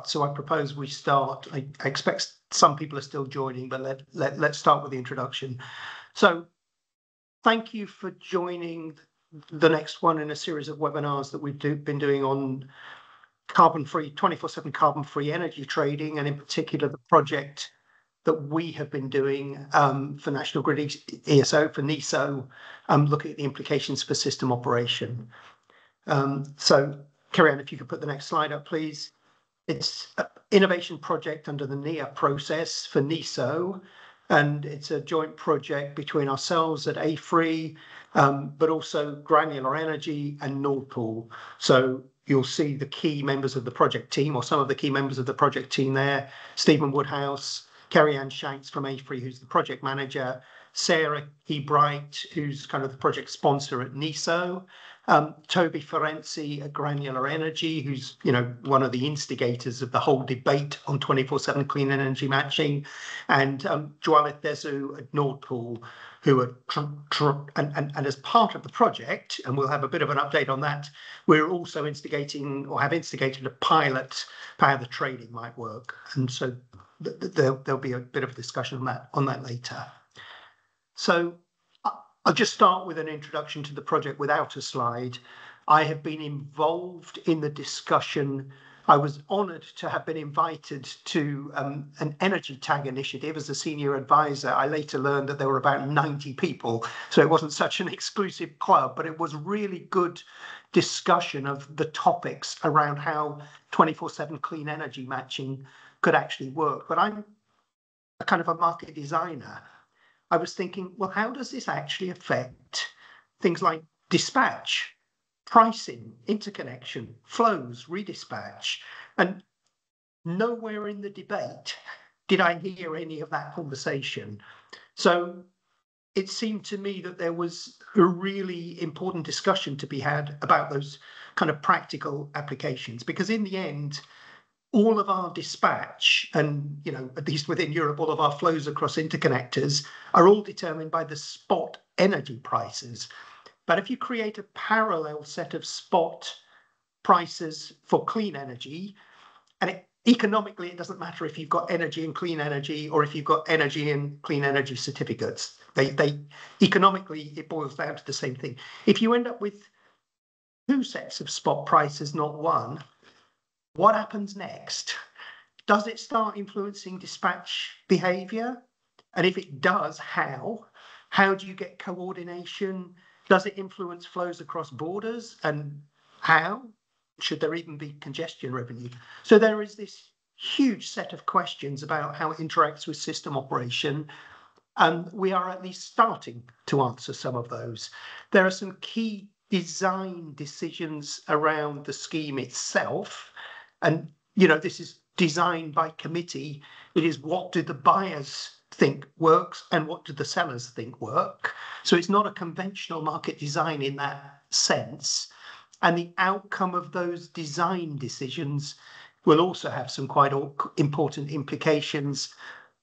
instruct. So I propose we start. I expect some people are still joining, but let's start with the introduction. So thank you for joining the next one in a series of webinars that we've been doing on carbon-free, 24/7 carbon-free energy trading, and in particular the project that we have been doing for National Grid ESO, for NESO, looking at the implications for system operation. So Kerry Ann, if you could put the next slide up, please. It's an innovation project under the NEA process for NESO, and it's a joint project between ourselves at AFRY, but also Granular Energy and Nord Pool. So you'll see the key members of the project team, or some of the key members of the project team there: Stephen Woodhouse, Kerry Ann Shanks from AFRY, who's the project manager, Sarah Bright, who's kind of the project sponsor at NESO, Toby Ferenci at Granular Energy, who's one of the instigators of the whole debate on 24/7 clean energy matching, and Jwalit Desu at Nord Pool, who are and as part of the project, and we'll have a bit of an update on that, we're also instigating, or have instigated, a pilot for how the trading might work, and so there'll be a bit of discussion on that later. So I'll just start with an introduction to the project without a slide. I have been involved in the discussion. I was honoured to have been invited to an energy tag initiative as a senior advisor. I later learned that there were about 90 people, so it wasn't such an exclusive club, but it was really good discussion of the topics around how 24/7 clean energy matching could actually work. But I'm a kind of a market designer. I was thinking, well, how does this actually affect things like dispatch, pricing, interconnection, flows, redispatch? And nowhere in the debate did I hear any of that conversation. So it seemed to me that there was a really important discussion to be had about those kind of practical applications, because in the end, all of our dispatch and, at least within Europe, all of our flows across interconnectors are all determined by the spot energy prices. But if you create a parallel set of spot prices for clean energy, and economically, it doesn't matter if you've got energy and clean energy or if you've got energy and clean energy certificates. They economically, it boils down to the same thing. If you end up with two sets of spot prices, not one, what happens next? Does it start influencing dispatch behavior? And if it does, how? How do you get coordination? Does it influence flows across borders? And how? Should there even be congestion revenue? So there is this huge set of questions about how it interacts with system operation. And we are at least starting to answer some of those. There are some key design decisions around the scheme itself. And, this is designed by committee. It is, what do the buyers think works and what do the sellers think work? So it's not a conventional market design in that sense. And the outcome of those design decisions will also have some quite important implications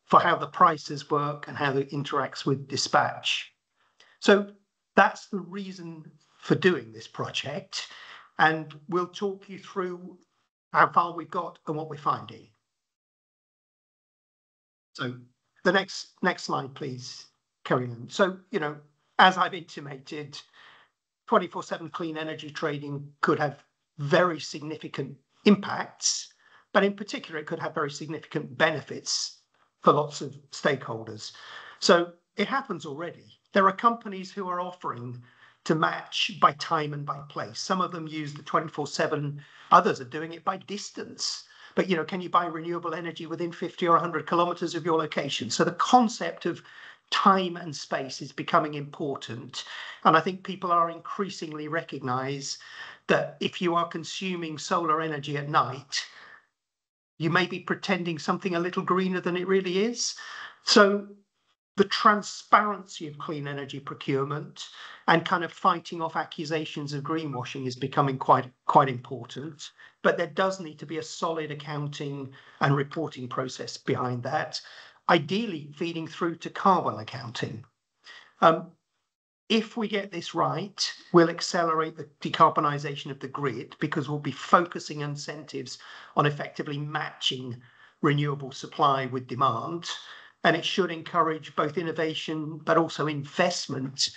for how the prices work and how it interacts with dispatch. So that's the reason for doing this project. And we'll talk you through how far we've got and what we're finding. So the next slide, please, Kerry Ann. So, as I've intimated, 24/7 clean energy trading could have very significant impacts, but in particular, it could have very significant benefits for lots of stakeholders. So it happens already. There are companies who are offering to match by time and by place. Some of them use the 24/7, others are doing it by distance. But, can you buy renewable energy within 50 or 100 kilometers of your location? So the concept of time and space is becoming important. And I think people are increasingly recognize that if you are consuming solar energy at night, you may be pretending something a little greener than it really is. So the transparency of clean energy procurement and kind of fighting off accusations of greenwashing is becoming quite important. But there does need to be a solid accounting and reporting process behind that, ideally feeding through to carbon accounting. if we get this right, we'll accelerate the decarbonisation of the grid because we'll be focusing incentives on effectively matching renewable supply with demand. And it should encourage both innovation, but also investment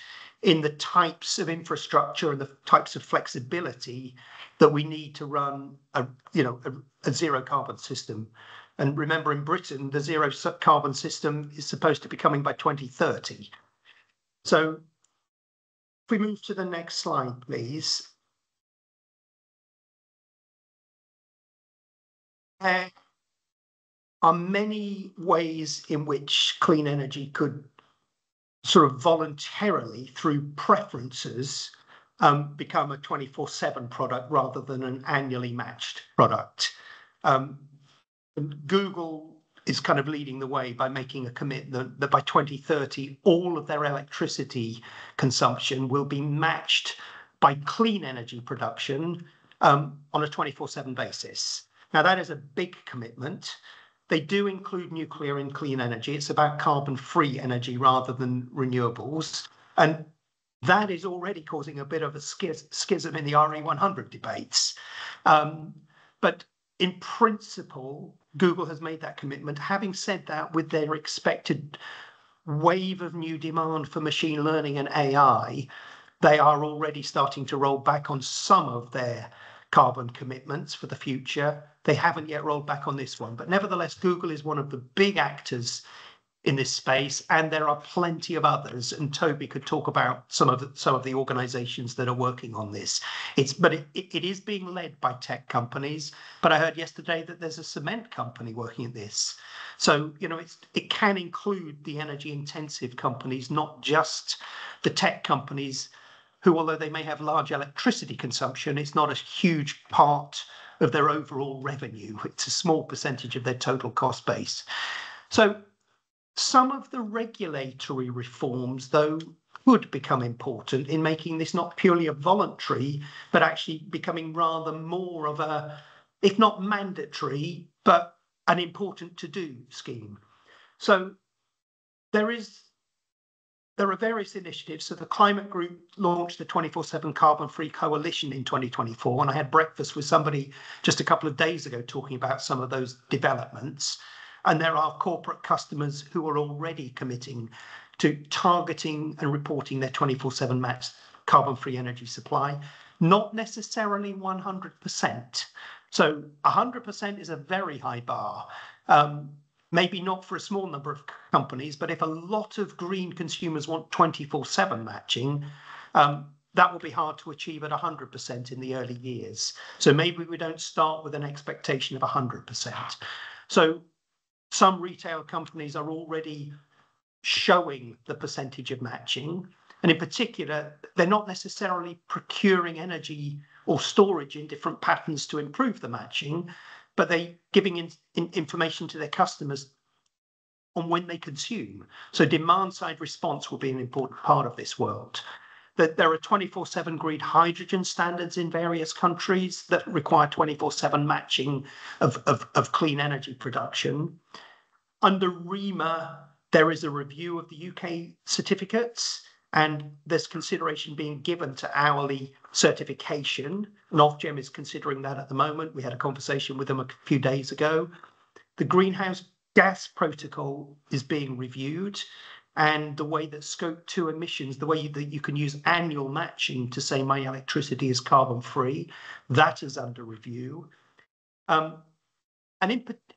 in the types of infrastructure and the types of flexibility that we need to run a zero carbon system. And remember, in Britain, the zero carbon system is supposed to be coming by 2030. So if we move to the next slide, please. There are many ways in which clean energy could sort of voluntarily, through preferences, become a 24/7 product rather than an annually matched product. Google is kind of leading the way by making a commitment that by 2030, all of their electricity consumption will be matched by clean energy production on a 24/7 basis. Now, that is a big commitment. They do include nuclear in clean energy. It's about carbon-free energy rather than renewables. And that is already causing a bit of a schism in the RE100 debates. But in principle, Google has made that commitment. Having said that, with their expected wave of new demand for machine learning and AI, they are already starting to roll back on some of their carbon commitments for the future. They haven't yet rolled back on this one, but nevertheless, Google is one of the big actors in this space, and there are plenty of others. And Toby could talk about some of the organizations that are working on this. It is being led by tech companies. But I heard yesterday that there's a cement company working at this. So it can include the energy intensive companies, not just the tech companies, who, although they may have large electricity consumption, it's not a huge part of their overall revenue. It's a small percentage of their total cost base. So some of the regulatory reforms, though, could become important in making this not purely a voluntary, but actually becoming rather more of a, if not mandatory, but an important to-do scheme. So there are various initiatives. So the Climate Group launched the 24/7 Carbon-Free Coalition in 2024, and I had breakfast with somebody just a couple of days ago talking about some of those developments. And there are corporate customers who are already committing to targeting and reporting their 24/7 matched carbon-free energy supply, not necessarily 100%. So 100% is a very high bar. Maybe not for a small number of companies, but if a lot of green consumers want 24/7 matching, that will be hard to achieve at 100% in the early years. So maybe we don't start with an expectation of 100%. So some retail companies are already showing the percentage of matching. And in particular, they're not necessarily procuring energy or storage in different patterns to improve the matching, but they're giving information to their customers on when they consume. So demand side response will be an important part of this world. That there are 24/7 green hydrogen standards in various countries that require 24/7 matching of clean energy production. Under REMA, there is a review of the UK certificates, and there's consideration being given to hourly certification. And Ofgem is considering that at the moment. We had a conversation with them a few days ago. The greenhouse gas protocol is being reviewed, and the way that scope 2 emissions, the way that you can use annual matching to say my electricity is carbon free, that is under review. And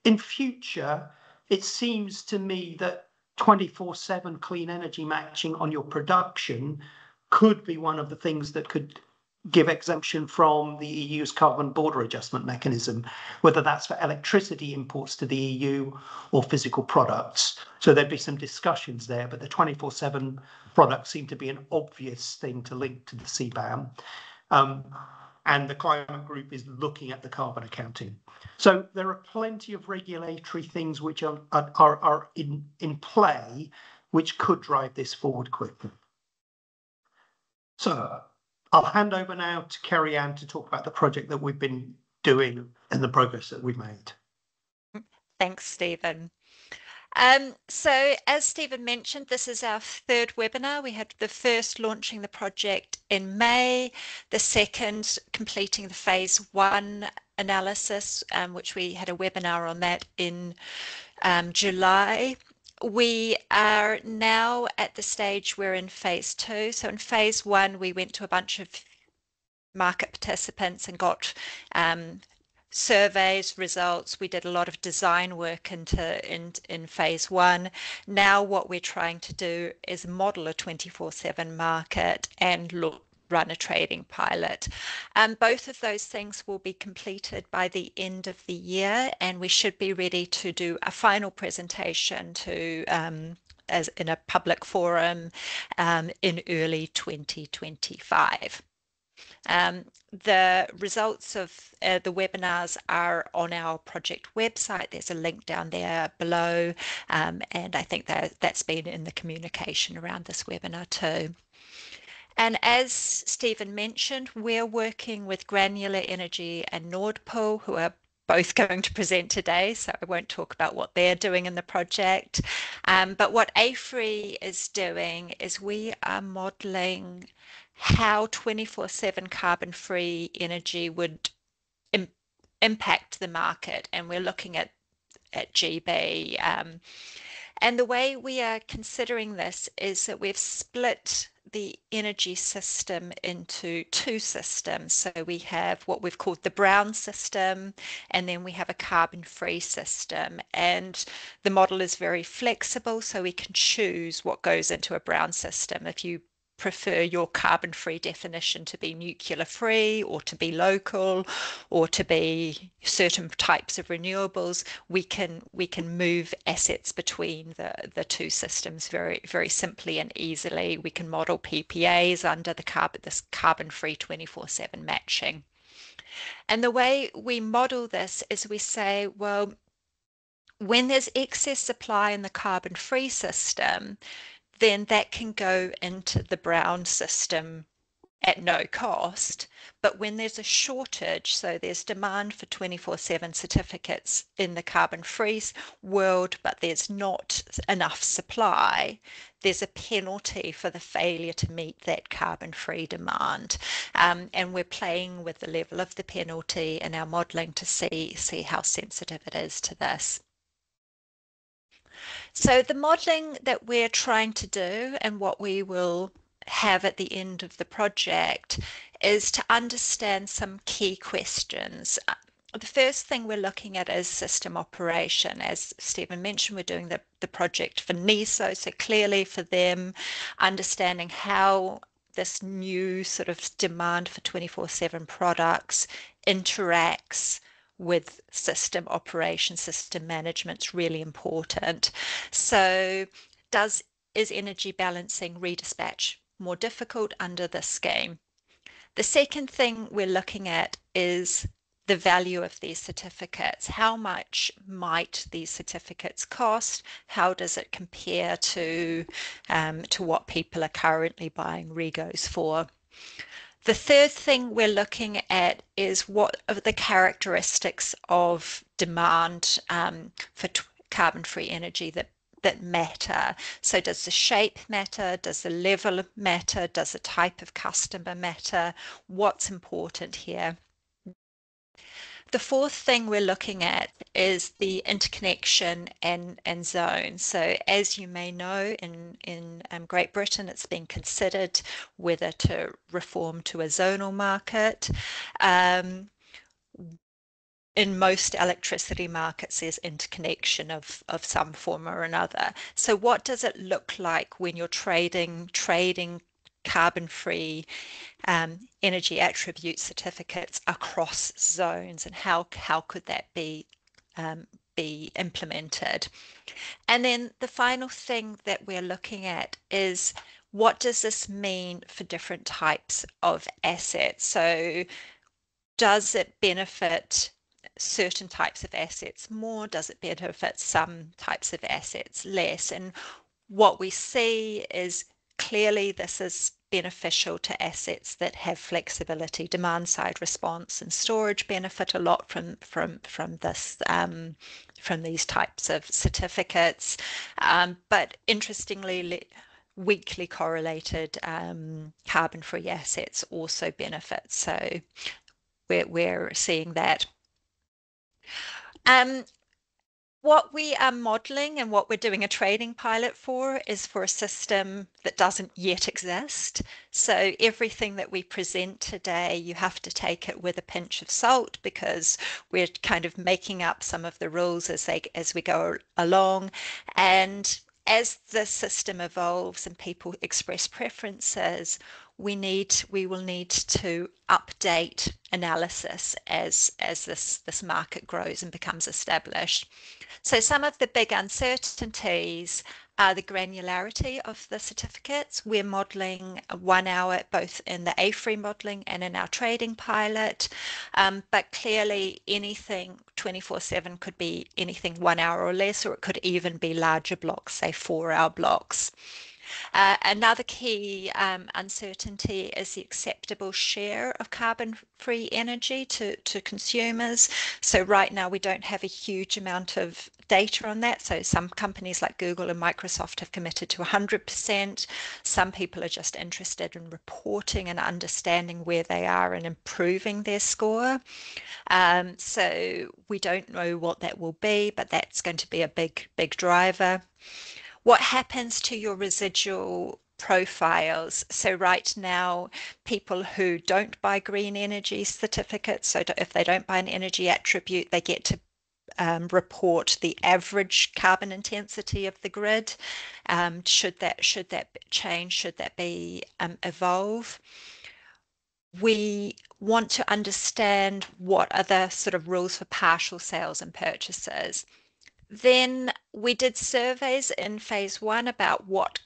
in future, it seems to me that 24/7 clean energy matching on your production could be one of the things that could give exemption from the EU's carbon border adjustment mechanism, whether that's for electricity imports to the EU or physical products. So there'd be some discussions there, but the 24/7 products seem to be an obvious thing to link to the CBAM. And the Climate Group is looking at the carbon accounting. So there are plenty of regulatory things which are in play, which could drive this forward quickly. So I'll hand over now to Kerry-Ann to talk about the project that we've been doing and the progress that we've made. Thanks, Stephen. So as Stephen mentioned, this is our third webinar. We had the first launching the project in May, the second completing the phase 1 analysis, which we had a webinar on that in July. We are now at the stage we're in phase 2. So in phase 1, we went to a bunch of market participants and got surveys, results. We did a lot of design work in phase 1. Now what we're trying to do is model a 24/7 market and run a trading pilot. Both of those things will be completed by the end of the year, and we should be ready to do a final presentation to as in a public forum in early 2025. The results of the webinars are on our project website. There's a link down there below, and I think that's been in the communication around this webinar too. And as Stephen mentioned, we're working with Granular Energy and Nord Pool, who are both going to present today, so I won't talk about what they're doing in the project. But what AFRY is doing is we are modelling how 24/7 carbon-free energy would impact the market, and we're looking at GB. And the way we are considering this is that we've split the energy system into two systems. So we have what we've called the brown system, and then we have a carbon-free system. And the model is very flexible, so we can choose what goes into a brown system. If you prefer your carbon-free definition to be nuclear-free or to be local or to be certain types of renewables, we can move assets between the two systems very simply and easily. We can model PPAs under this carbon-free 24/7 matching. And the way we model this is we say, well, when there's excess supply in the carbon-free system, then that can go into the brown system at no cost. But when there's a shortage, so there's demand for 24/7 certificates in the carbon-free world, but there's not enough supply, there's a penalty for the failure to meet that carbon-free demand. And we're playing with the level of the penalty in our modelling to see how sensitive it is to this. So the modelling that we're trying to do and what we will have at the end of the project is to understand some key questions. The first thing we're looking at is system operation. As Stephen mentioned, we're doing the project for NESO, so clearly for them, understanding how this new sort of demand for 24/7 products interacts with system operation, system management is really important. So is energy balancing redispatch more difficult under this scheme? The second thing we're looking at is the value of these certificates. How much might these certificates cost? How does it compare to what people are currently buying REGOs for? The third thing we're looking at is what are the characteristics of demand for carbon-free energy that matter. So does the shape matter? Does the level matter? Does the type of customer matter? What's important here? The fourth thing we're looking at is the interconnection and zone. So as you may know, in Great Britain, it's been considered whether to reform to a zonal market. In most electricity markets, there's interconnection of some form or another. So what does it look like when you're trading carbon-free energy attribute certificates across zones, and how could that be implemented? And then the final thing that we're looking at is what does this mean for different types of assets? So does it benefit certain types of assets more? Does it benefit some types of assets less? And what we see is clearly this is beneficial to assets that have flexibility. Demand side response and storage benefit a lot from this from these types of certificates, but interestingly, weakly correlated carbon-free assets also benefit. So we're seeing that. What we are modeling and what we're doing a trading pilot for is for a system that doesn't yet exist. So everything that we present today, you have to take it with a pinch of salt, because we're kind of making up some of the rules as we go along. And as the system evolves and people express preferences, we will need to update analysis as this market grows and becomes established. So some of the big uncertainties are the granularity of the certificates. We're modeling 1 hour both in the AFRY modeling and in our trading pilot, but clearly anything 24/7 could be anything 1 hour or less, or it could even be larger blocks, say 4-hour blocks. Another key uncertainty is the acceptable share of carbon-free energy to consumers. So right now we don't have a huge amount of data on that. So some companies like Google and Microsoft have committed to 100%. Some people are just interested in reporting and understanding where they are and improving their score. So we don't know what that will be, but that's going to be a big driver. What happens to your residual profiles? So right now, people who don't buy green energy certificates, so if they don't buy an energy attribute, they get to report the average carbon intensity of the grid. Should that change? Should that be evolve? We want to understand what are the sort of rules for partial sales and purchases. Then we did surveys in phase 1 about what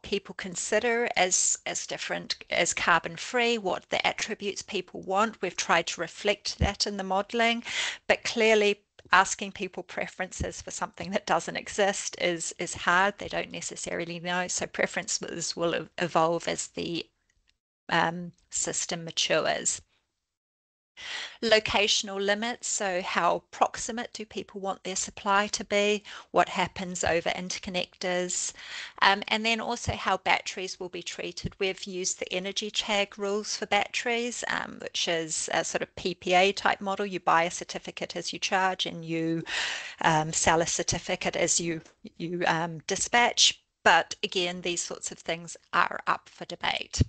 people consider as different as carbon free, what the attributes people want. We've tried to reflect that in the modeling, but clearly asking people preferences for something that doesn't exist is hard. They don't necessarily know. So preferences will evolve as the system matures. Locational limits, so how proximate do people want their supply to be, what happens over interconnectors, and then also how batteries will be treated. We've used the energy tag rules for batteries, which is a sort of PPA type model. You buy a certificate as you charge, and you sell a certificate as you dispatch. But again, these sorts of things are up for debate.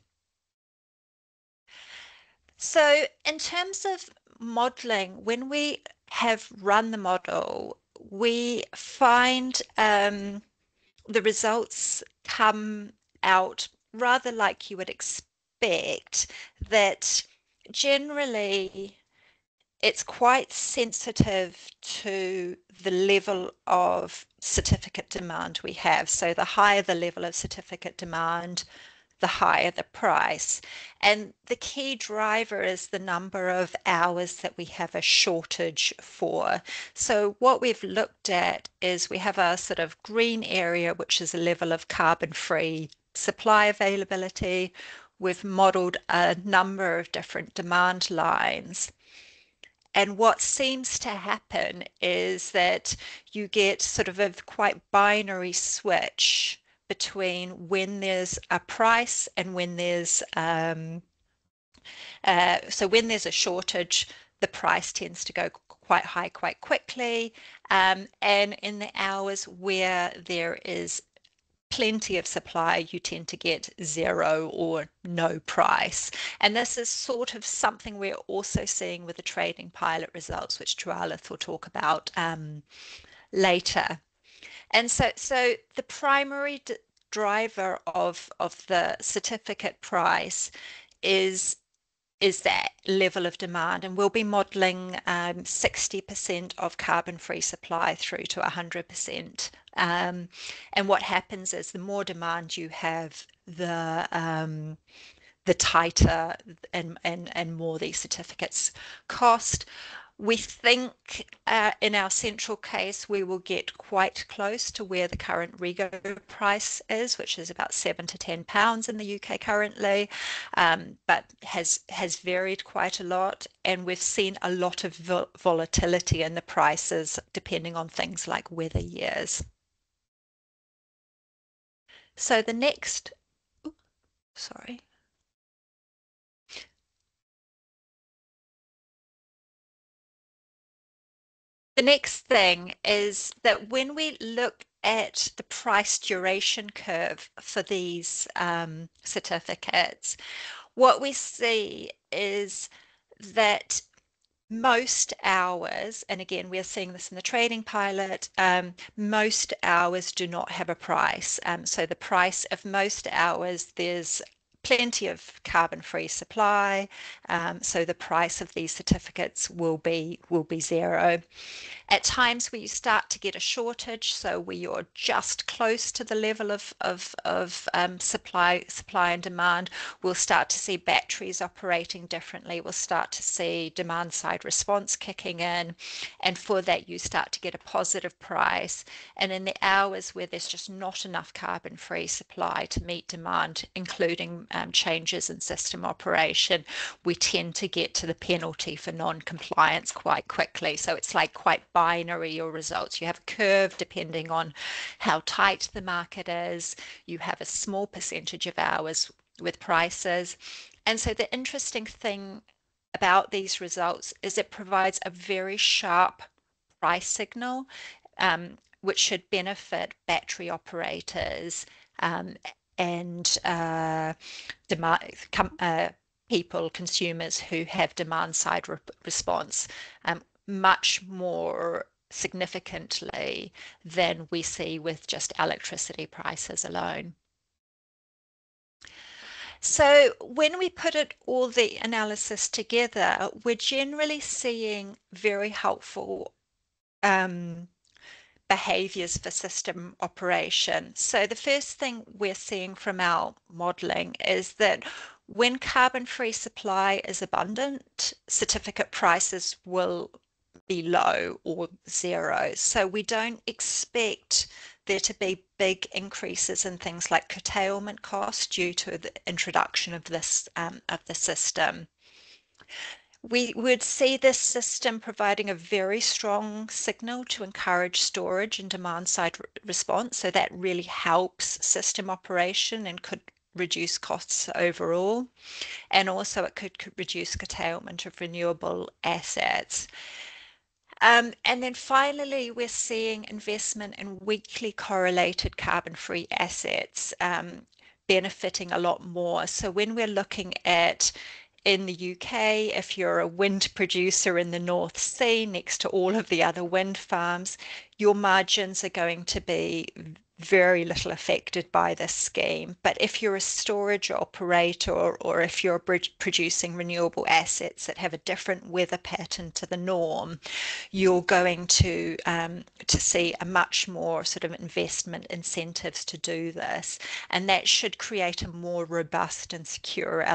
So in terms of modeling, when we have run the model, we find the results come out rather like you would expect, that generally it's quite sensitive to the level of certificate demand we have. So the higher the level of certificate demand, the higher the price. And the key driver is the number of hours that we have a shortage for. So what we've looked at is we have a sort of green area, which is a level of carbon-free supply availability. We've modeled a number of different demand lines. And what seems to happen is that you get sort of a quite binary switch between when there's a price and when there's so when there's a shortage, the price tends to go quite high quite quickly, and in the hours where there is plenty of supply, you tend to get zero or no price. And this is sort of something we're also seeing with the trading pilot results, which Tualith will talk about later. And so the primary driver of the certificate price is that level of demand, and we'll be modeling 60% of carbon-free supply through to 100%. And what happens is the more demand you have, the tighter and more these certificates cost. We think in our central case, we will get quite close to where the current Rego price is, which is about £7 to £10 in the UK currently, but has varied quite a lot. And we've seen a lot of volatility in the prices depending on things like weather years. So the next, sorry. The next thing is that when we look at the price duration curve for these certificates, what we see is that most hours, and again, we're seeing this in the trading pilot, most hours do not have a price. So the price of most hours, there's plenty of carbon-free supply. So the price of these certificates will be zero. At times where you start to get a shortage, so where you're just close to the level of supply and demand, we'll start to see batteries operating differently. We'll start to see demand side response kicking in, and for that you start to get a positive price. And in the hours where there's just not enough carbon-free supply to meet demand, including changes in system operation, we tend to get to the penalty for non-compliance quite quickly. So it's like quite binary, your results. You have a curve depending on how tight the market is. You have a small percentage of hours with prices. And so the interesting thing about these results is it provides a very sharp price signal, which should benefit battery operators and people, consumers who have demand side response much more significantly than we see with just electricity prices alone. So when we put all the analysis together, we're generally seeing very helpful behaviors for system operation. So the first thing we're seeing from our modeling is that when carbon-free supply is abundant, certificate prices will be low or zero. So we don't expect there to be big increases in things like curtailment costs due to the introduction of this of the system. We would see this system providing a very strong signal to encourage storage and demand side response. So that really helps system operation and could reduce costs overall. And also it could reduce curtailment of renewable assets. And then finally, we're seeing investment in weakly correlated carbon-free assets benefiting a lot more. So when we're looking at in the UK, if you're a wind producer in the North Sea next to all of the other wind farms, your margins are going to be very little affected by this scheme. But if you're a storage operator or if you're producing renewable assets that have a different weather pattern to the norm, you're going to see a much more sort of investment incentives to do this. And that should create a more robust and secure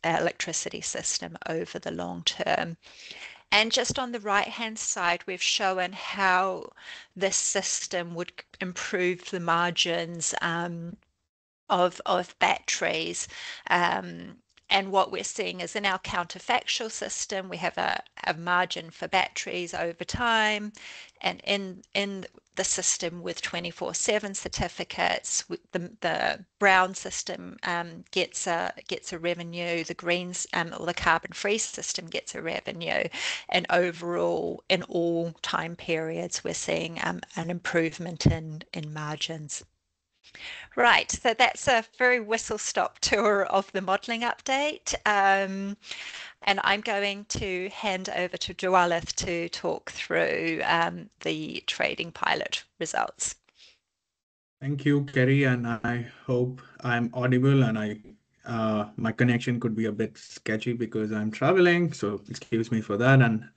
electricity system over the long term. And just on the right-hand side, we've shown how this system would improve the margins of batteries. And what we're seeing is in our counterfactual system, we have a margin for batteries over time. And in the system with 24/7 certificates, the brown system gets a revenue, the greens or the carbon-free system gets a revenue, and overall in all time periods we're seeing an improvement in margins. Right, so that's a very whistle-stop tour of the modelling update. And I'm going to hand over to Dwalith to talk through the trading pilot results. Thank you, Kerry, and I hope I'm audible, and my connection could be a bit sketchy because I'm traveling, so excuse me for that. And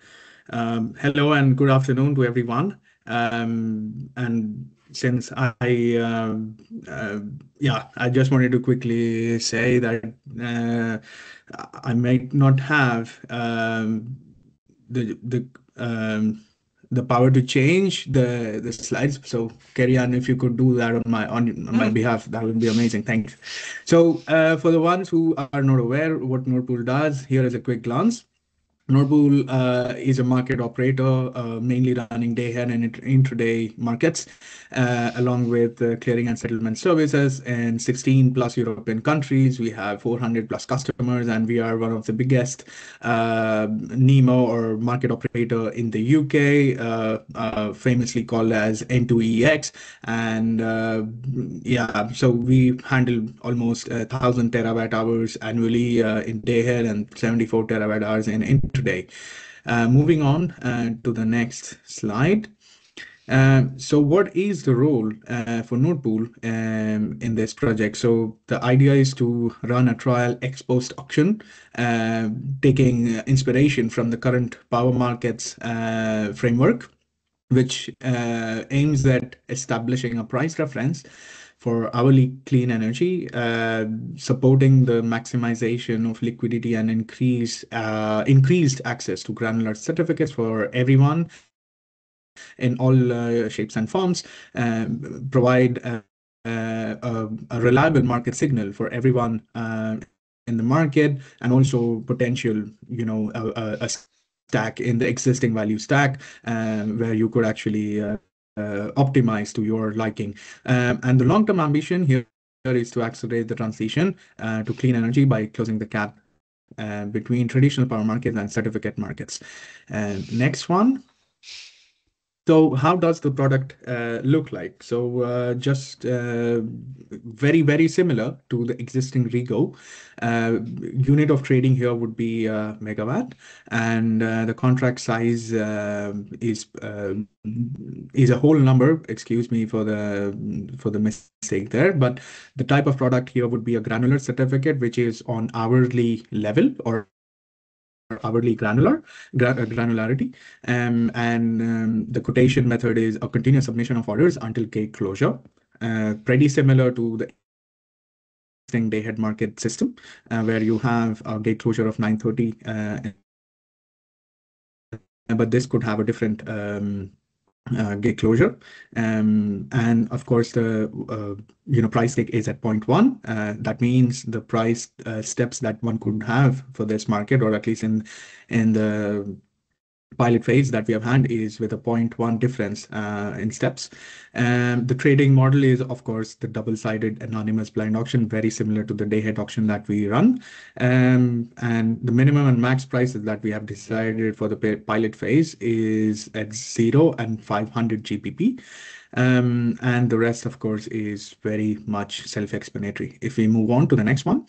hello and good afternoon to everyone. And since I just wanted to quickly say that I might not have the power to change the slides. So Kerry-Ann, if you could do that on my behalf, that would be amazing. Thanks. So for the ones who are not aware what Nord Pool does, here is a quick glance. Nord Pool is a market operator, mainly running day-ahead and intraday markets, along with clearing and settlement services in 16 plus European countries. We have 400 plus customers, and we are one of the biggest NEMO or market operator in the UK, famously called as N2EX. And yeah, so we handle almost 1,000 terawatt hours annually in day-ahead and 74 terawatt hours in intraday. Moving on to the next slide. So what is the role for Nord Pool in this project? So the idea is to run a trial ex post auction, taking inspiration from the current power markets framework, which aims at establishing a price reference for hourly clean energy, supporting the maximization of liquidity and increased access to granular certificates for everyone in all shapes and forms, provide a reliable market signal for everyone in the market, and also potential, a stack in the existing value stack where you could actually optimize to your liking. And the long-term ambition here is to accelerate the transition to clean energy by closing the gap between traditional power markets and certificate markets. Next one. So how does the product look like? So just very, very similar to the existing Rego. Unit of trading here would be megawatt, and the contract size is a whole number. Excuse me for the mistake there, but the type of product here would be a granular certificate, which is on hourly level or hourly granularity, and the quotation method is a continuous submission of orders until gate closure, pretty similar to the existing day-ahead market system, where you have a gate closure of 9:30, but this could have a different gate closure, and of course the price tick is at 0.1. That means the price steps that one could have for this market, or at least in the pilot phase that we have had, is with a 0.1 difference in steps. The trading model is, of course, the double-sided anonymous blind auction, very similar to the day-ahead auction that we run. And the minimum and max prices that we have decided for the pilot phase is at 0 and 500 GPP. And the rest, of course, is very much self-explanatory. If we move on to the next one.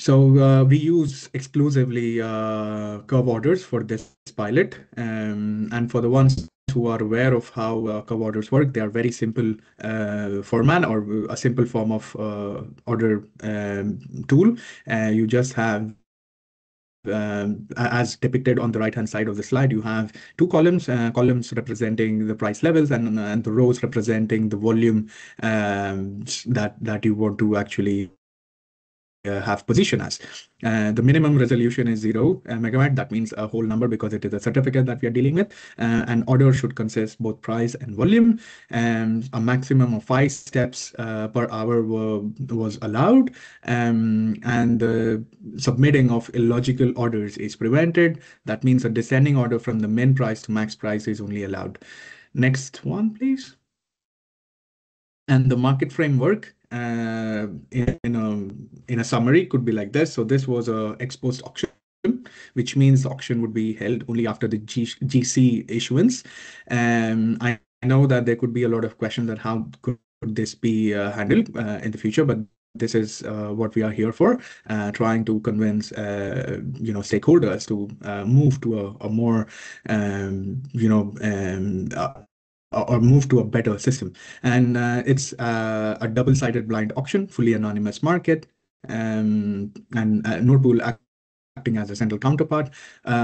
So we use exclusively curve orders for this pilot. And for the ones who are aware of how curve orders work, they are very simple format, or a simple form of order tool. You just have, as depicted on the right-hand side of the slide, you have two columns representing the price levels, and the rows representing the volume that you want to actually have position as. The minimum resolution is 0 megawatt. That means a whole number because it is a certificate that we are dealing with. An order should consist both price and volume. And a maximum of 5 steps per hour was allowed. And the submitting of illogical orders is prevented. That means a descending order from the min price to max price is only allowed. Next one, please. And the market framework in a summary could be like this. So this was a ex post auction, which means the auction would be held only after the GC issuance. I know that there could be a lot of questions that how could this be handled in the future, but this is what we are here for, trying to convince stakeholders to move to a more or move to a better system. And it's a double-sided blind auction, fully anonymous market, and Nord Pool acting as a central counterpart.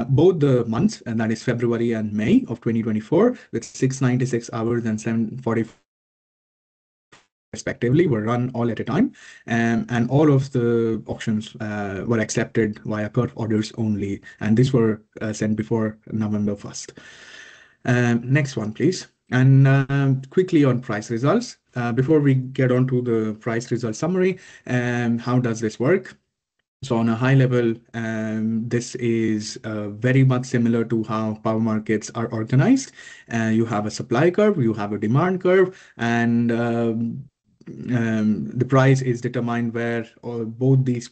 Both the months, and that is February and May of 2024, with 696 hours and 745 respectively were run all at a time, and all of the auctions were accepted via curve orders only, and these were sent before November 1st. Next one, please. And quickly on price results. Before we get on to the price result summary, how does this work? So on a high level, this is very much similar to how power markets are organized. You have a supply curve, you have a demand curve, and the price is determined where both these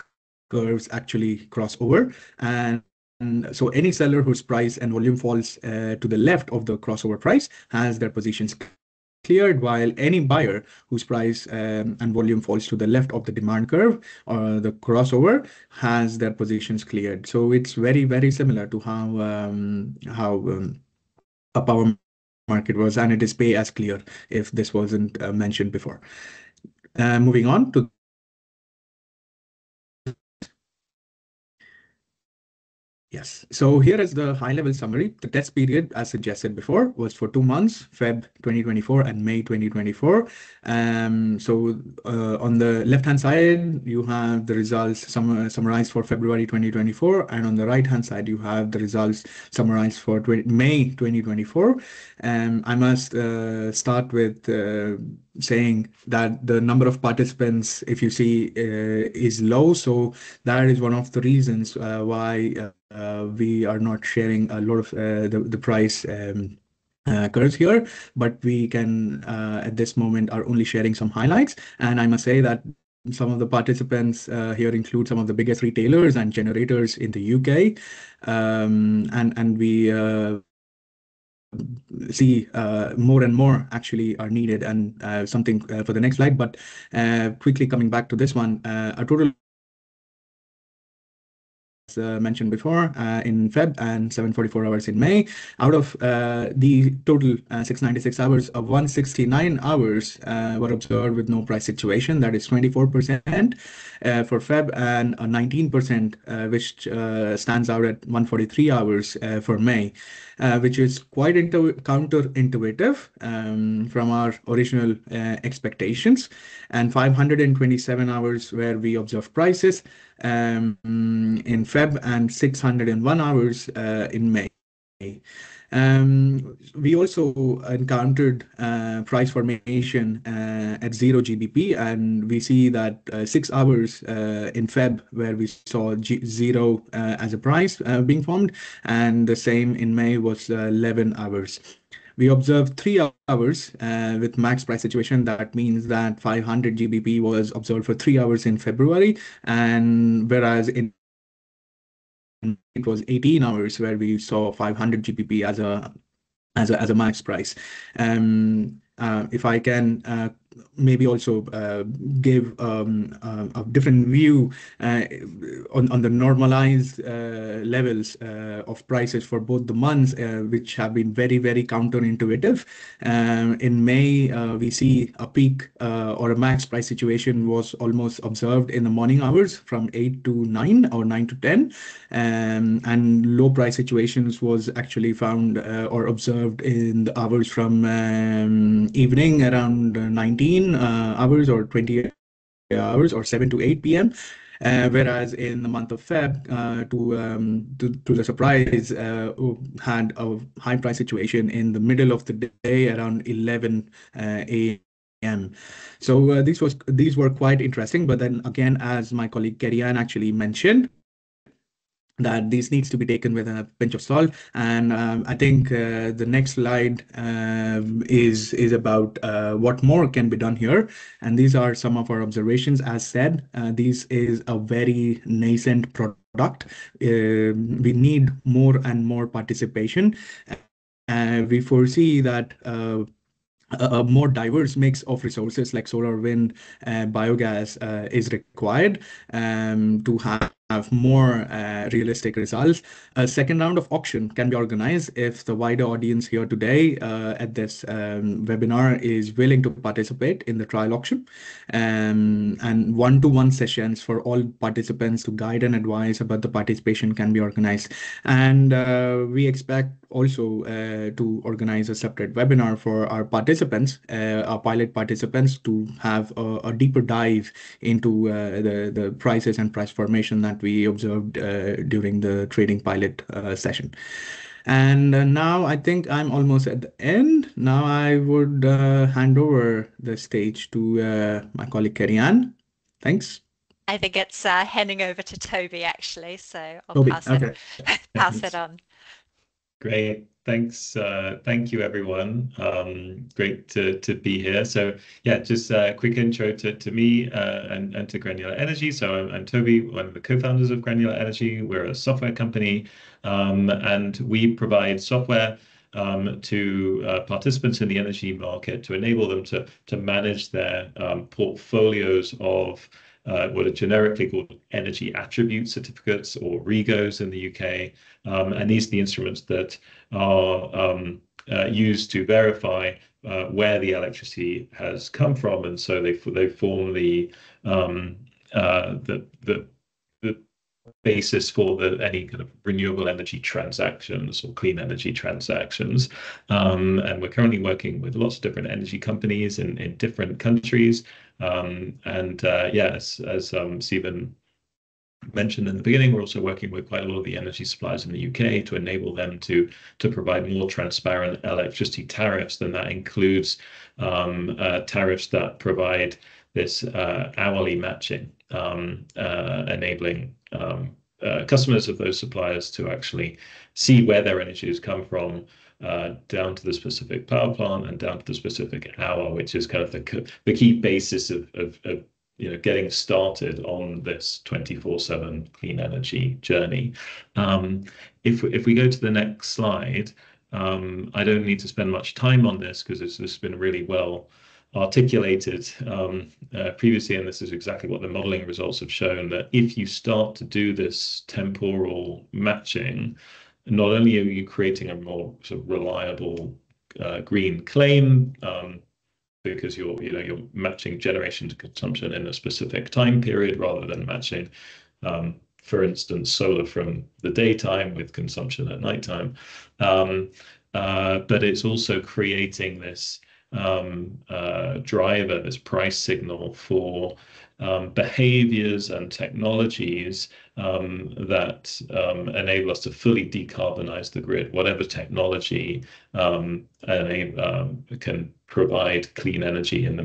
curves actually cross over. And so any seller whose price and volume falls to the left of the crossover price has their positions cleared, while any buyer whose price and volume falls to the left of the demand curve or the crossover has their positions cleared. So it's very, very similar to how a power market was, and it is pay as clear if this wasn't mentioned before. Moving on to yes. So here is the high-level summary. The test period, as suggested before, was for 2 months, Feb 2024 and May 2024. So on the left-hand side, you have the results summarized for February 2024, and on the right-hand side, you have the results summarized for May 2024. I must start with saying that the number of participants, if you see, is low. So that is one of the reasons why we are not sharing a lot of the price curves here, but we can at this moment are only sharing some highlights. And I must say that some of the participants here include some of the biggest retailers and generators in the UK, and we see more and more actually are needed, and something for the next slide. But quickly coming back to this one, a total mentioned before in Feb and 744 hours in May. Out of the total 696 hours, 169 hours were observed with no price situation. That is 24% for Feb, and 19%, which stands out at 143 hours for May, which is quite counterintuitive from our original expectations. And 527 hours where we observed prices in Feb, and 601 hours in May. We also encountered price formation at 0 GBP, and we see that 6 hours in Feb where we saw 0 as a price being formed, and the same in May was 11 hours. We observed 3 hours with max price situation. That means that 500 GBP was observed for 3 hours in February, and whereas in it was 18 hours where we saw 500 GBP as a max price. If I can maybe also give a different view on the normalized levels of prices for both the months, which have been very, very counterintuitive. In May, we see a peak or a max price situation was almost observed in the morning hours from 8 to 9 or 9 to 10, and low price situations was actually found or observed in the hours from evening around 19 hours or 20 hours or 7 to 8 p.m. Whereas in the month of Feb, to the surprise, had a high price situation in the middle of the day around 11 a.m. So these were quite interesting. But then again, as my colleague Kerry-Ann actually mentioned, that this needs to be taken with a pinch of salt. And I think the next slide is about what more can be done here. And these are some of our observations. As said, this is a very nascent product. We need more and more participation. We foresee that a more diverse mix of resources like solar, wind, biogas is required to have more realistic results. A second round of auction can be organized if the wider audience here today at this webinar is willing to participate in the trial auction, and one-to-one sessions for all participants to guide and advise about the participation can be organized. And we expect also to organize a separate webinar for our participants, our pilot participants, to have a deeper dive into the prices and price formation that we observed during the trading pilot session. And now I think I'm almost at the end. Now I would hand over the stage to my colleague Kerry Ann. Thanks. I think it's handing over to Toby actually, so I'll Toby, pass okay. pass it on. Great, thanks. Thank you, everyone. Great to be here. So yeah, just a quick intro to me and to Granular Energy. So I'm Toby, one of the co-founders of Granular Energy. We're a software company, and we provide software to participants in the energy market to enable them to manage their portfolios of what are generically called energy attribute certificates, or REGOs in the UK. And these are the instruments that are used to verify where the electricity has come from, and so they form the basis for any kind of renewable energy transactions or clean energy transactions. And we're currently working with lots of different energy companies in different countries. Yes, as Stephen mentioned in the beginning, we're also working with quite a lot of the energy suppliers in the UK to enable them to provide more transparent electricity tariffs. And that includes tariffs that provide this hourly matching, enabling customers of those suppliers to actually see where their energy has come from, down to the specific power plant and down to the specific hour, which is kind of the key basis of getting started on this 24/7 clean energy journey. If we go to the next slide, I don't need to spend much time on this because this has been really well articulated previously, and this is exactly what the modeling results have shown, that if you start to do this temporal matching, not only are you creating a more sort of reliable green claim, because you're matching generation to consumption in a specific time period rather than matching, for instance, solar from the daytime with consumption at nighttime. But it's also creating this driver, this price signal for behaviors and technologies that enable us to fully decarbonize the grid. Whatever technology can provide clean energy in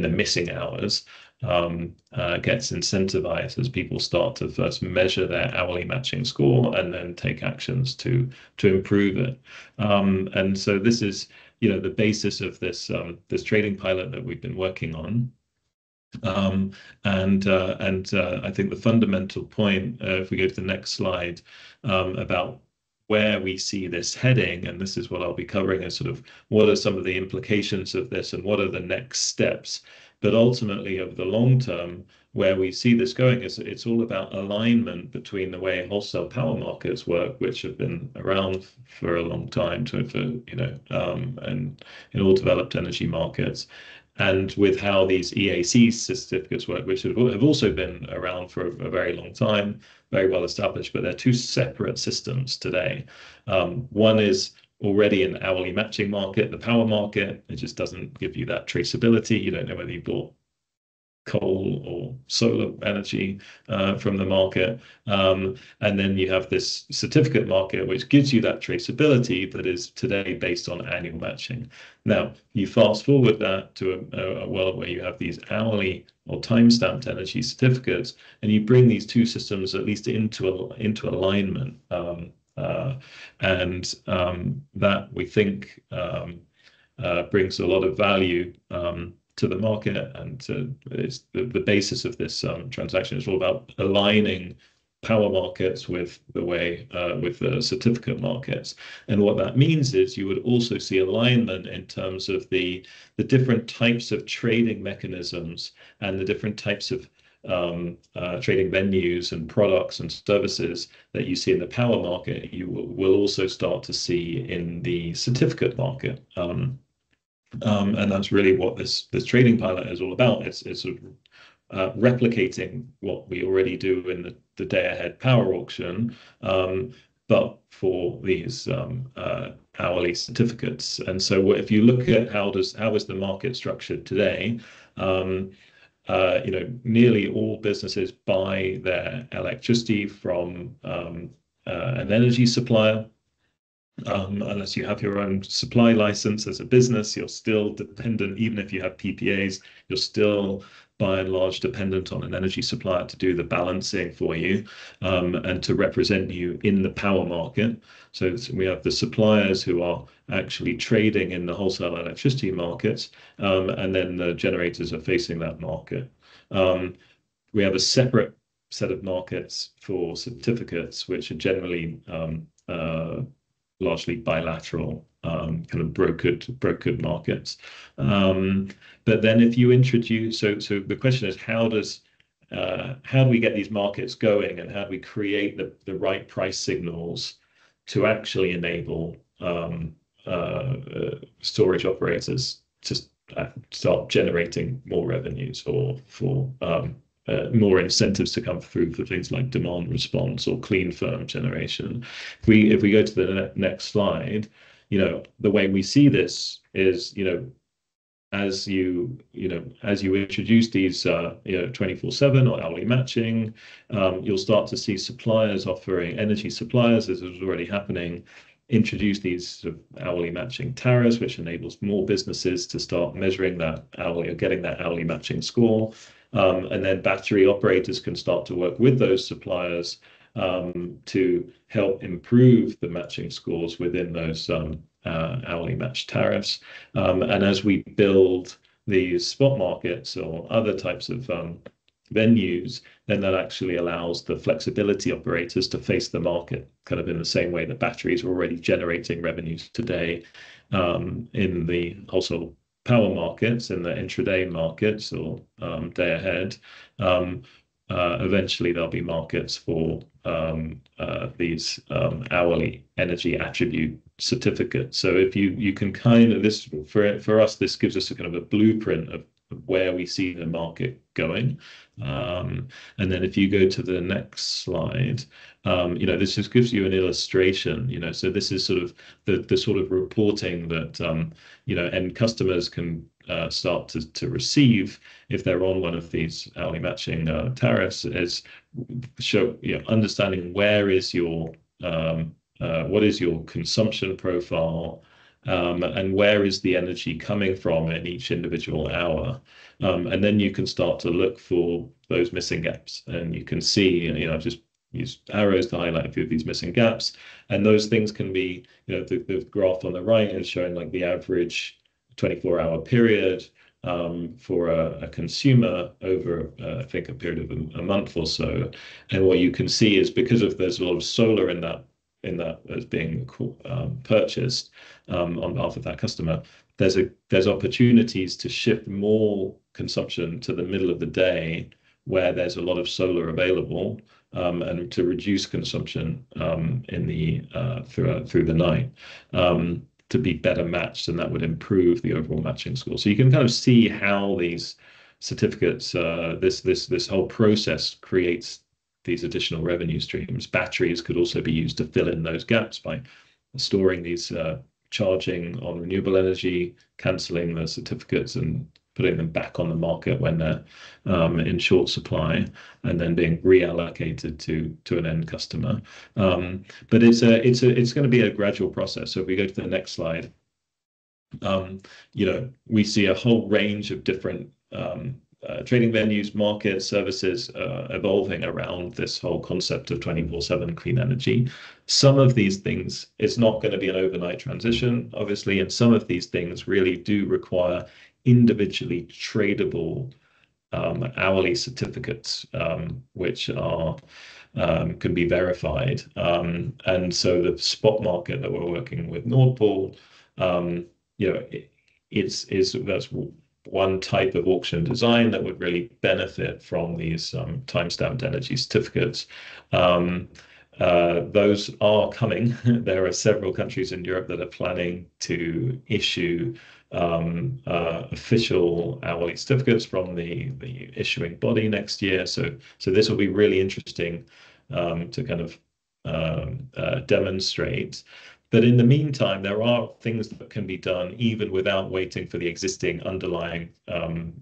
the missing hours gets incentivized as people start to first measure their hourly matching score and then take actions to improve it. And so this is the basis of this trading pilot that we've been working on. I think the fundamental point, if we go to the next slide, about where we see this heading, and this is what I'll be covering, is sort of what are some of the implications of this and what are the next steps. But ultimately, over the long term, where we see this going is it's all about alignment between the way wholesale power markets work, which have been around for a long time, and in all developed energy markets, and with how these EAC certificates work, which have also been around for a very long time, very well established, but they're two separate systems today. One is already an hourly matching market, the power market. It just doesn't give you that traceability. You don't know whether you bought coal or solar energy from the market. And then you have this certificate market, which gives you that traceability, but is today based on annual matching. Now, you fast forward that to a world where you have these hourly or time-stamped energy certificates, and you bring these two systems at least into alignment. That we think brings a lot of value to the market, and it's the basis of this transaction is all about aligning power markets with the certificate markets. And what that means is you would also see alignment in terms of the different types of trading mechanisms and the different types of trading venues and products and services that you see in the power market. You will also start to see in the certificate market. And that's really what this trading pilot is all about. It's sort of replicating what we already do in the day-ahead power auction, but for these hourly certificates. And so if you look at how is the market structured today, nearly all businesses buy their electricity from an energy supplier. Unless you have your own supply license as a business, you're still dependent. Even if you have PPAs, you're still by and large dependent on an energy supplier to do the balancing for you, and to represent you in the power market. So we have the suppliers who are actually trading in the wholesale electricity markets, and then the generators are facing that market. We have a separate set of markets for certificates, which are generally largely bilateral, kind of brokered markets. But then if you introduce, so the question is, how do we get these markets going, and how do we create the right price signals to actually enable storage operators to start generating more revenues, or for more incentives to come through for things like demand response or clean firm generation. If we go to the next slide, the way we see this is, as you introduce these 24/7 or hourly matching, you'll start to see suppliers offering, energy suppliers, as is already happening, introduce these sort of hourly matching tariffs, which enables more businesses to start measuring that hourly, or getting that hourly matching score. And then battery operators can start to work with those suppliers to help improve the matching scores within those hourly match tariffs. And as we build these spot markets or other types of venues, then that actually allows the flexibility operators to face the market kind of in the same way that batteries are already generating revenues today in the wholesale power markets, in the intraday markets, or day ahead. Eventually there'll be markets for these hourly energy attribute certificates. So if you can kind of, this for us, this gives us a kind of a blueprint of where we see the market going. And then if you go to the next slide, this just gives you an illustration. So this is sort of the sort of reporting that end customers can start to receive if they're on one of these hourly matching tariffs, is show understanding where is your what is your consumption profile, and where is the energy coming from in each individual hour. And then you can start to look for those missing gaps, and you can see, I've just used arrows to highlight a few of these missing gaps, and those things can be, the graph on the right is showing like the average 24-hour period for a consumer over, I think, a period of a month or so. And what you can see is, because of there's a lot of solar in that as being purchased on behalf of that customer, there's opportunities to shift more consumption to the middle of the day where there's a lot of solar available, and to reduce consumption in the through the night, to be better matched, and that would improve the overall matching score. So you can kind of see how these certificates, this whole process creates these additional revenue streams. Batteries could also be used to fill in those gaps by storing these, charging on renewable energy, cancelling the certificates and putting them back on the market when they're in short supply, and then being reallocated to an end customer. But it's going to be a gradual process. So if we go to the next slide, we see a whole range of different trading venues, markets, services evolving around this whole concept of 24/7 clean energy. Some of these things, it's not going to be an overnight transition, obviously, and some of these things really do require individually tradable hourly certificates, which are can be verified. And so the spot market that we're working with Nord Pool, that's one type of auction design that would really benefit from these time-stamped energy certificates. Those are coming. There are several countries in Europe that are planning to issue official hourly certificates from the issuing body next year. So this will be really interesting to kind of demonstrate. But in the meantime, there are things that can be done even without waiting for the existing underlying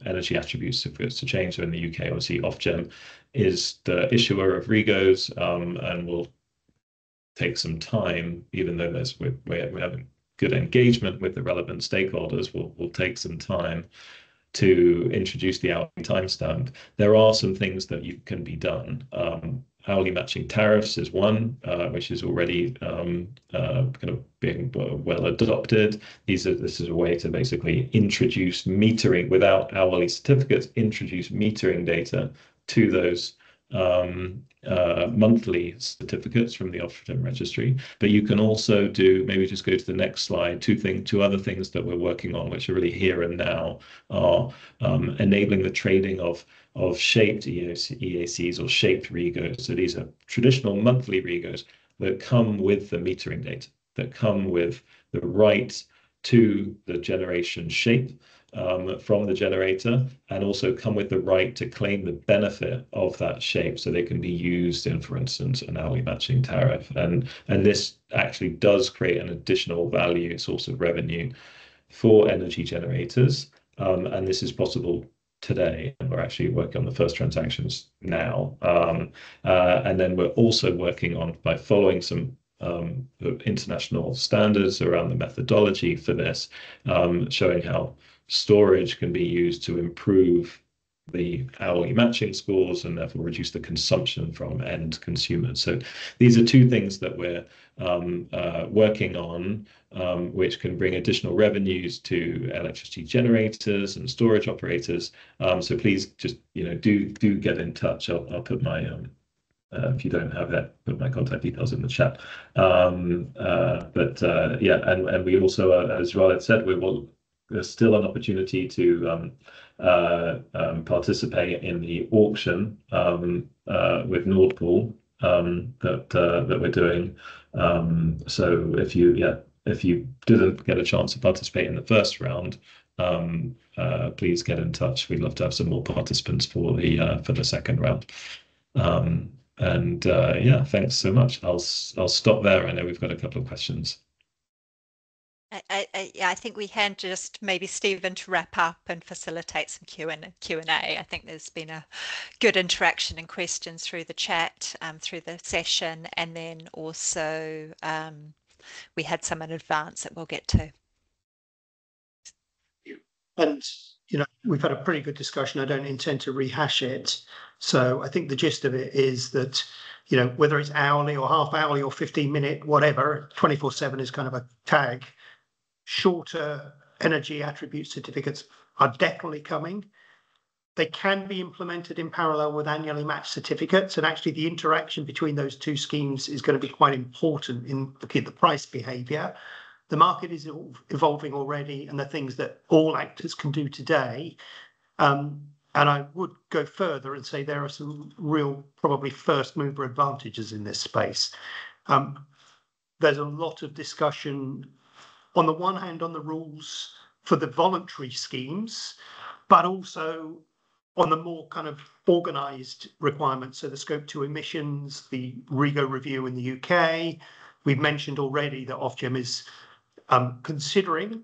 energy attributes to change. So in the UK, obviously, Ofgem is the issuer of REGOs and will take some time, even though we're having good engagement with the relevant stakeholders, will take some time to introduce the hourly timestamp. There are some things that can be done. Hourly matching tariffs is one, which is already kind of being well adopted. This is a way to basically introduce metering without hourly certificates, introduce metering data to those monthly certificates from the Ofgem registry. But you can also do, maybe just go to the next slide, two other things that we're working on, which are really here and now, are enabling the trading of shaped EACs or shaped REGOs. So these are traditional monthly REGOs that come with the metering data, that come with the right to the generation shape from the generator, and also come with the right to claim the benefit of that shape, so they can be used in, for instance, an hourly matching tariff. And this actually does create an additional value source of revenue for energy generators. And this is possible today, and we're actually working on the first transactions now. And then we're also working on, by following some international standards around the methodology for this, showing how storage can be used to improve the hourly matching scores and therefore reduce the consumption from end consumers. So these are two things that we're working on, which can bring additional revenues to electricity generators and storage operators. So please just do get in touch. I'll put my if you don't have that, put my contact details in the chat. Yeah, and we also, as Raled said, there's still an opportunity to participate in the auction with Nord Pool that we're doing. So if you didn't get a chance to participate in the first round, please get in touch. We'd love to have some more participants for the second round. Yeah, thanks so much. I'll stop there. I know we've got a couple of questions. I think we can just maybe Stephen to wrap up and facilitate some Q&A. I think there's been a good interaction and questions through the chat, through the session, and then also we had some in advance that we'll get to. And we've had a pretty good discussion. I don't intend to rehash it. So I think the gist of it is that whether it's hourly or half hourly or 15-minute, whatever, 24/7 is kind of a tag. Shorter energy attribute certificates are definitely coming. They can be implemented in parallel with annually matched certificates, and actually the interaction between those two schemes is going to be quite important in looking at the price behavior. The market is evolving already, and the things that all actors can do today. And I would go further and say there are some real, probably first mover advantages in this space. There's a lot of discussion on the one hand on the rules for the voluntary schemes, but also on the more kind of organised requirements. So the scope 2 emissions, the REGO review in the UK. We've mentioned already that Ofgem is considering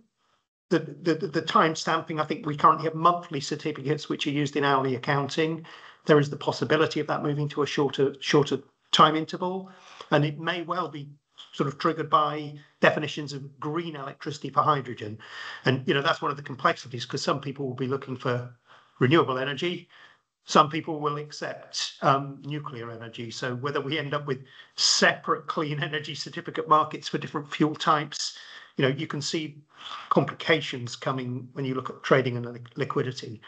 the time stamping. I think we currently have monthly certificates which are used in hourly accounting. There is the possibility of that moving to a shorter time interval, and it may well be sort of triggered by definitions of green electricity for hydrogen. And that's one of the complexities, because some people will be looking for renewable energy, some people will accept nuclear energy. So whether we end up with separate clean energy certificate markets for different fuel types, you can see complications coming when you look at trading and liquidity.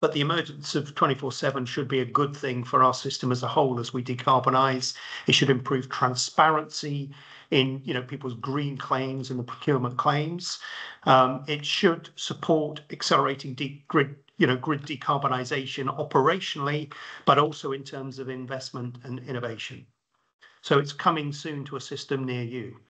But the emergence of 24/7 should be a good thing for our system as a whole as we decarbonise. It should improve transparency in people's green claims and the procurement claims. It should support accelerating grid decarbonisation operationally, but also in terms of investment and innovation. So it's coming soon to a system near you.